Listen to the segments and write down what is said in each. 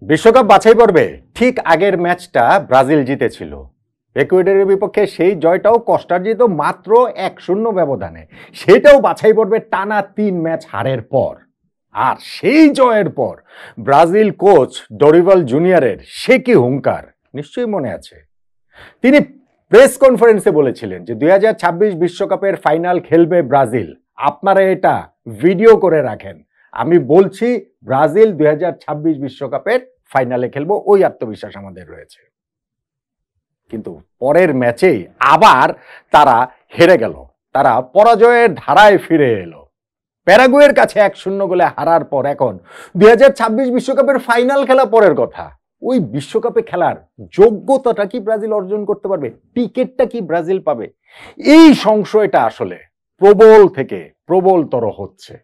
বিশ্বকাপ বাছাই পর্বে ঠিক আগের ম্যাচটা ব্রাজিল জিতেছিল। ইকুয়েডরের বিপক্ষে সেই জয়টাও কষ্টার্জিত মাত্র 1-0 ব্যবধানে, সেটাও বাছাই পর্বে টানা 3 ম্যাচ হারের পর। আর সেই জয়ের পর ব্রাজিল কোচ ডরিভাল জুনিয়রের সে কি হুঙ্কার নিশ্চয়ই মনে আছে। তিনি প্রেস কনফারেন্সে বলেছিলেন যে 2026 বিশ্বকাপের ফাইনাল খেলবে ব্রাজিল, আপনারা এটা ভিডিও করে রাখেন। আমি বলছি ব্রাজিল 2026 বিশ্বকাপের ফাইনালে খেলবো, ওই আত্মবিশ্বাস আমাদের রয়েছে। কিন্তু পরের ম্যাচেই আবার তারা হেরে গেল, তারা পরাজয়ের ধারায় ফিরে এলো। প্যারাগুয়ের কাছে 1-0 গোলে হারার পর এখন 2026 বিশ্বকাপের ফাইনাল খেলা পরের কথা। ওই বিশ্বকাপে খেলার যোগ্যতাটা কি ব্রাজিল অর্জন করতে পারবে? টিকিটটা কি ব্রাজিল পাবে? এই সংশয়টা আসলে প্রবল থেকে প্রবলতর হচ্ছে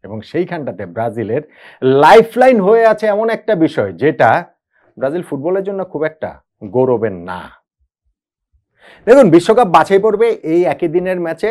এবং সেইখানটাতে ব্রাজিলের লাইফলাইন হয়ে আছে এমন একটা বিষয় যেটা ব্রাজিল ফুটবলের জন্য খুব একটা গৌরবের না। দেখুন, বিশ্বকাপ বাছাই পর্বে এই একই দিনের ম্যাচে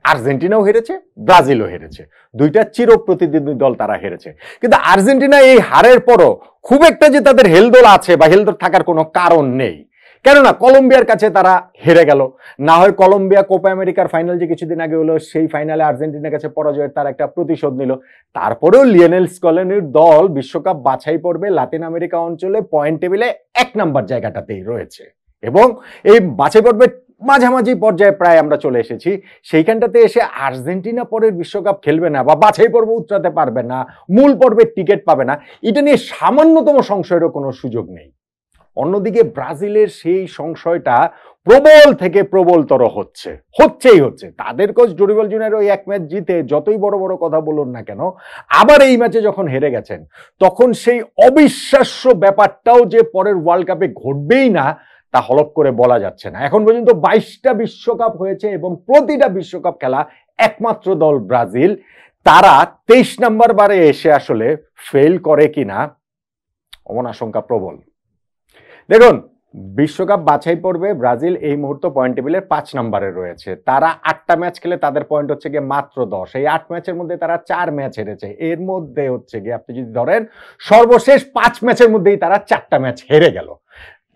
আর্জেন্টিনাও হেরেছে, ব্রাজিলও হেরেছে, দুইটা চির প্রতিদ্বন্দ্বী দল তারা হেরেছে। কিন্তু আর্জেন্টিনা এই হারের পরও খুব একটা যে তাদের হেলদোল আছে বা হেলদোল থাকার কোনো কারণ নেই, কেননা কলম্বিয়ার কাছে তারা হেরে গেল। না হয় কলম্বিয়া কোপা আমেরিকার ফাইনাল যে কিছুদিন আগে হলো, সেই ফাইনালে আর্জেন্টিনার কাছে পরাজয়ের তার একটা প্রতিশোধ নিল। তারপরেও লিওনেল স্কলোনির দল বিশ্বকাপ বাছাই পর্বে লাতিন আমেরিকা অঞ্চলে পয়েন্ট টেবিলে 1 নম্বর জায়গাটাতেই রয়েছে এবং এই বাছাই পর্বে মাঝামাঝি পর্যায়ে প্রায় আমরা চলে এসেছি। সেইখানটাতে এসে আর্জেন্টিনা পরের বিশ্বকাপ খেলবে না বা বাছাই পর্ব উতরাতে পারবে না, মূল পর্বের টিকিট পাবে না, এটা নিয়ে সামান্যতম সংশয়েরও কোনো সুযোগ নেই। অন্যদিকে ব্রাজিলের সেই সংশয়টা প্রবল থেকে প্রবলতর হচ্ছে। তাদের কোচ ডরিভাল জুনিয়র ওই এক ম্যাচ জিতে যতই বড় বড় কথা বলুন না কেন, আবার এই ম্যাচে যখন হেরে গেছেন তখন সেই অবিশ্বাস্য ব্যাপারটাও যে পরের ওয়ার্ল্ড কাপে ঘটবেই না তা হলপ করে বলা যাচ্ছে না। এখন পর্যন্ত 22টা বিশ্বকাপ হয়েছে এবং প্রতিটা বিশ্বকাপ খেলা একমাত্র দল ব্রাজিল। তারা 23 নম্বর বারে এসে আসলে ফেল করে কিনা এমন আশঙ্কা প্রবল। দেখুন, বিশ্বকাপ বাছাই পর্বে ব্রাজিল এই মুহূর্তে পয়েন্ট টেবিলের 5 নম্বরে রয়েছে। তারা 8টা ম্যাচ খেলে তাদের পয়েন্ট হচ্ছে গিয়ে মাত্র 10। এই 8 ম্যাচের মধ্যে তারা 4 ম্যাচ হেরেছে। এর মধ্যে হচ্ছে গিয়ে আপনি যদি ধরেন সর্বশেষ 5 ম্যাচের মধ্যেই তারা 4টা ম্যাচ হেরে গেল।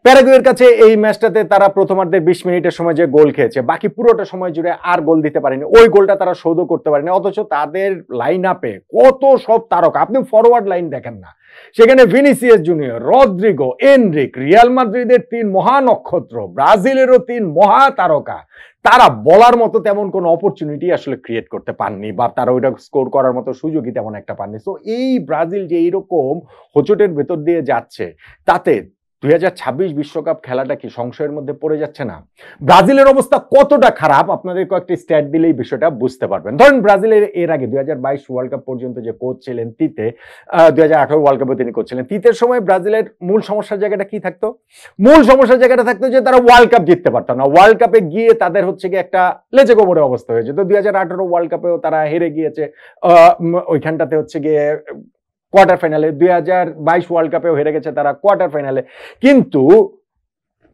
প্যারাগুয়ের কাছে এই ম্যাচটাতে তারা প্রথমার্ধের 20 মিনিটের সময় যে গোল খেয়েছে, বাকি পুরোটা সময় জুড়ে আর গোল দিতে পারেনি, ওই গোলটা তারা শোধ করতে পারেনি। অথচ তাদের লাইন আপে কত সব তারকা, আপনি ফরওয়ার্ড লাইন দেখেন না, সেখানে Vinicius Junior, Rodrigo, Endrick, Real মাদ্রিদের 3 মহা নক্ষত্র, ব্রাজিলেরও 3 মহা তারকা, তারা বলার মতো তেমন কোনো অপরচুনিটি আসলে ক্রিয়েট করতে পারেননি বা তারা ওইটা স্কোর করার মতো সুযোগই তেমন একটা পাননি। সো এই ব্রাজিল যে এইরকম হোঁচটের ভেতর দিয়ে যাচ্ছে, তাতে 2026 বিশ্বকাপ খেলাটা কি সংশয়ের মধ্যে পড়ে যাচ্ছে না? ব্রাজিলের অবস্থা কতটা খারাপ আপনাদের কয়েকটি স্ট্যাট দিলেই বিষয়টা বুঝতে পারবেন। ধরেন ব্রাজিলের এর আগে 2022 ওয়ার্ল্ড কাপ পর্যন্ত যে কোচ ছিলেন তিতে, 2018 ওয়ার্ল্ড কাপে তিনি কোচ ছিলেন, তিতের সময় ব্রাজিলের মূল সমস্যার জায়গাটা কি থাকতো? মূল সমস্যার জায়গাটা থাকতো যে তারা ওয়ার্ল্ড কাপ জিততে পারতো না। ওয়ার্ল্ড কাপে গিয়ে তাদের হচ্ছে গিয়ে একটা লেজে গোবরের অবস্থা হয়েছে। তো 2018 ওয়ার্ল্ড কাপেও তারা হেরে গিয়েছে, ওইখানটাতে হচ্ছে গিয়ে কোয়ার্টার ফাইনালে, 2022 ওয়ার্ল্ড কাপেও হেরে গেছে তারা কোয়ার্টার ফাইনালে। কিন্তু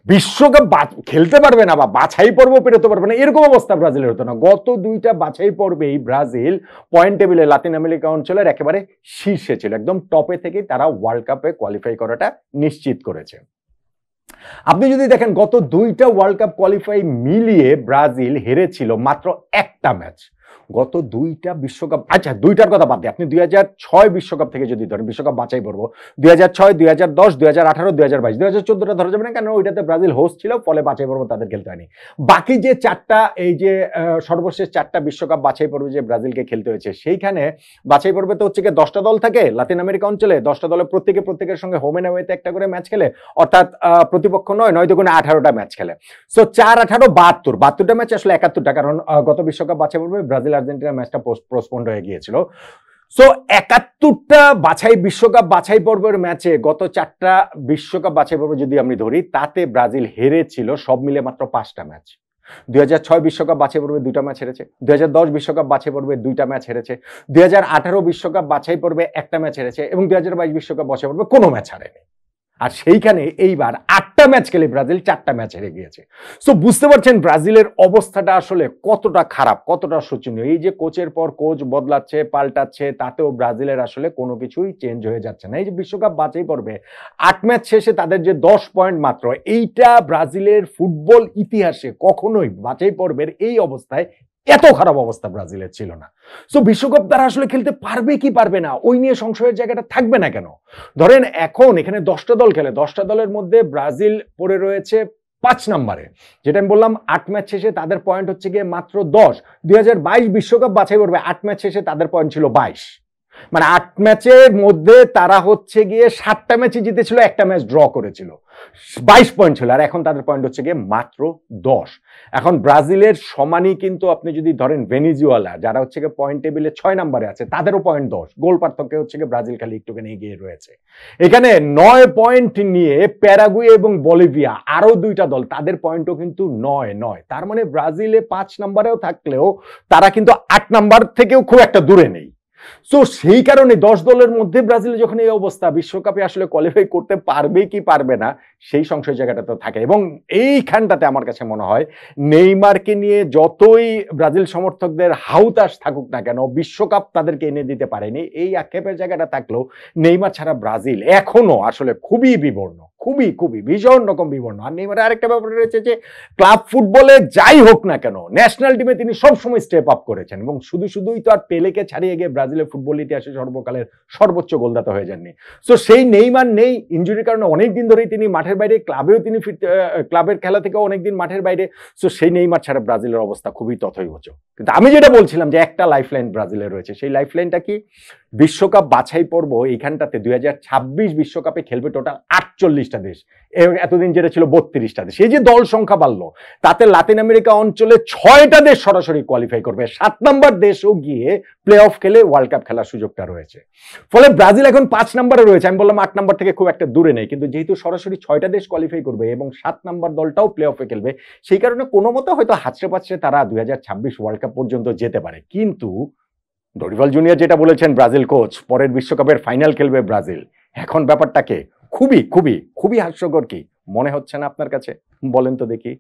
বিশ্বকাপ খেলতে পারবে না বা বাছাই পর্ব পেরোতে পারবে না এরকম অবস্থা ব্রাজিলের হতো না। গত 2টা বাছাই পর্বেই ব্রাজিল পয়েন্ট টেবিলে লাতিন আমেরিকা অঞ্চলের একেবারে শীর্ষে ছিল, একদম টপে থেকে তারা ওয়ার্ল্ড কাপে কোয়ালিফাই করাটা নিশ্চিত করেছে। আপনি যদি দেখেন গত 2টা ওয়ার্ল্ড কাপ কোয়ালিফাই মিলিয়ে ব্রাজিল হেরেছিল মাত্র 1টা ম্যাচ। গত 2টা বিশ্বকাপ, আচ্ছা 2টার কথা বাদ দিয়ে আপনি 2006 বিশ্বকাপ থেকে যদি ধরেন, বিশ্বকাপ বাছাই পর্ব 2006, 2010, 2018, 2022, 2014টা ধরা যাবে না, কারণ ওইটাতে ব্রাজিল হোস্ট ছিল, ফলে বাছাই পর্ব তাদের খেলতে হয়নি। বাকি যে 4টা, এই যে সর্বশেষ 4টা বিশ্বকাপ বাছাই পর্বে যে ব্রাজিলকে খেলতে হয়েছে, সেইখানে বাছাই পর্বে তো হচ্ছে গিয়ে 10টা দল থাকে লাতিন আমেরিকা অঞ্চলে, 10টা দলে প্রত্যেকের সঙ্গে হোম এন্ড অ্যাওয়েতে একটা করে ম্যাচ খেলে, অর্থাৎ প্রতিপক্ষ নয় দুগুণে 18টা ম্যাচ খেলে। সো 4, 18, 72টা ম্যাচ আসলে 71টা, কারণ গত বিশ্বকাপ বাছাই পর্বে ব্রাজিল আর্জেন্টিনা ম্যাচটা পোস্টপোন্ড হয়ে গিয়েছিল। সো 71টা বিশ্বকাপ বাছাই পর্বের ম্যাচে গত 4টা বিশ্বকাপ বাছাই পর্ব যদি আমি ধরি, তাতে ব্রাজিল হেরেছিল সব মিলে মাত্র 5টা ম্যাচ। 2006 বিশ্বকাপ বাছাই পর্বে 2টা ম্যাচ হেরেছে, 2010 বিশ্বকাপ বাছাই পর্বে 2টা ম্যাচ হেরেছে, 2018 বিশ্বকাপ বাছাই পর্বে 1টা ম্যাচ হেরেছে এবং 2022 বিশ্বকাপ বাছাই পর্বে কোনো ম্যাচ হারেনি। আর সেইখানে এইবার 8টা 4টা ম্যাচ খেলে ব্রাজিল 4টা ম্যাচ হেরে গিয়েছে। সো বুঝতে পারছেন ব্রাজিলের অবস্থাটা আসলে কতটা খারাপ, কতটা শোচনীয়। এই যে কোচের পর কোচ বদলাচ্ছে, পাল্টাচ্ছে, তাতেও ব্রাজিলের আসলে কোনো কিছুই চেঞ্জ হয়ে যাচ্ছে না। এই যে বিশ্বকাপ বাছাই পর্বে 8 ম্যাচ শেষে তাদের যে 10 পয়েন্ট মাত্র, এইটা ব্রাজিলের ফুটবল ইতিহাসে কখনোই বাছাই পর্বের এই অবস্থায় এত খারাপ অবস্থা ব্রাজিলের ছিল না। সো বিশ্বকাপ তারা আসলে খেলতে পারবে কি পারবে না, ওই নিয়ে সংশয়ের জায়গাটা থাকবে না কেন? ধরেন এখন এখানে 10টা দল খেলে, 10টা দলের মধ্যে ব্রাজিল পড়ে রয়েছে 5 নম্বরে, যেটা আমি বললাম 8 ম্যাচ শেষে তাদের পয়েন্ট হচ্ছে গিয়ে মাত্র 10। 2022 বিশ্বকাপ বাছাই পর্বে 8 ম্যাচ শেষে তাদের পয়েন্ট ছিল 22। মানে 8 ম্যাচের মধ্যে তারা হচ্ছে গিয়ে 7টা ম্যাচে জিতেছিল, একটা ম্যাচ ড্র করেছিল, 22 পয়েন্ট ছিল। আর এখন তাদের পয়েন্ট হচ্ছে গিয়ে মাত্র 10। এখন ব্রাজিলের সমানই কিন্তু আপনি যদি ধরেন ভেনিজুয়েলা, যারা হচ্ছে গিয়ে পয়েন্ট টেবিলে 6 নম্বরে আছে, তাদেরও পয়েন্ট 10, গোল পার্থক্যে হচ্ছে গিয়ে ব্রাজিল খালি একটুখানি এগিয়ে রয়েছে। এখানে 9 পয়েন্ট নিয়ে প্যারাগুয়ে এবং বলিভিয়া, আরো 2টা দল, তাদের পয়েন্টও কিন্তু 9। তার মানে ব্রাজিলে 5 নম্বরেও থাকলেও তারা কিন্তু 8 নাম্বার থেকেও খুব একটা দূরে নেই। সো সেই কারণে 10 দলের মধ্যে ব্রাজিল যখন এই অবস্থা, বিশ্বকাপে আসলে কোয়ালিফাই করতে পারবে কি পারবে না সেই সংশয় জায়গাটা তো থাকে। এবং এইখানটাতে আমার কাছে মনে হয় নেইমারকে নিয়ে যতই ব্রাজিল সমর্থকদের হাউতাশ থাকুক না কেন, বিশ্বকাপ তাদেরকে এনে দিতে পারেনি, এই আক্ষেপের জায়গাটা থাকলেও নেইমার ছাড়া ব্রাজিল এখনো আসলে খুবই বিবর্ণ, খুবই ভীষণ রকম বিবর্ণ। আর নেইমারের আরেকটা ব্যাপার রয়েছে যে ক্লাব ফুটবলে যাই হোক না কেন, ন্যাশনাল টিমে তিনি সবসময় স্টেপ আপ করেছেন এবং শুধুই তো আর পেলেকে ছাড়িয়ে গিয়ে ব্রাজিলের ফুটবল ইতিহাসে সর্বকালের সর্বোচ্চ গোলদাতা হয়ে যাননি। সো সেই নেইমার নেই, ইনজুরির কারণে অনেকদিন ধরেই তিনি মাঠের বাইরে, ক্লাবেও তিনি ক্লাবের খেলা থেকেও অনেকদিন মাঠের বাইরে। সো সেই নেইমার ছাড়া ব্রাজিলের অবস্থা খুবই তথৈবচ। কিন্তু আমি যেটা বলছিলাম যে একটা লাইফলাইন ব্রাজিলের রয়েছে, সেই লাইফলাইনটা কি? বিশ্বকাপ বাছাই পর্ব এইখানটাতে 2026 বিশ্বকাপে খেলবে টোটাল 48টা দেশ, এতদিন যেটা ছিল 32টা দেশ। এই যে দল সংখ্যা বাড়লো, তাতে লাতিন আমেরিকা অঞ্চলে 6টা দেশ সরাসরি কোয়ালিফাই করবে, 7 নম্বর দেশও গিয়ে প্লে অফ খেলে ওয়ার্ল্ড কাপ খেলার সুযোগটা রয়েছে। ফলে ব্রাজিল এখন 5 নম্বরে রয়েছে। আমি বললাম 8 নম্বর থেকে খুব একটা দূরে নেই, কিন্তু যেহেতু সরাসরি 6টা দেশ কোয়ালিফাই করবে এবং 7 নম্বর দলটাও প্লে অফে খেলবে, সেই কারণে কোনো মতো হয়তো হাতড়ে পাতড়ে তারা 2026 ওয়ার্ল্ড কাপ পর্যন্ত যেতে পারে। কিন্তু ডরিভাল জুনিয়র যেটা বলেছেন, ব্রাজিল কোচ পরের বিশ্বকাপের ফাইনাল খেলবে ব্রাজিল, এখন ব্যাপারটাকে খুবই হাস্যকর কি মনে হচ্ছে না আপনার কাছে? বলেন তো দেখি।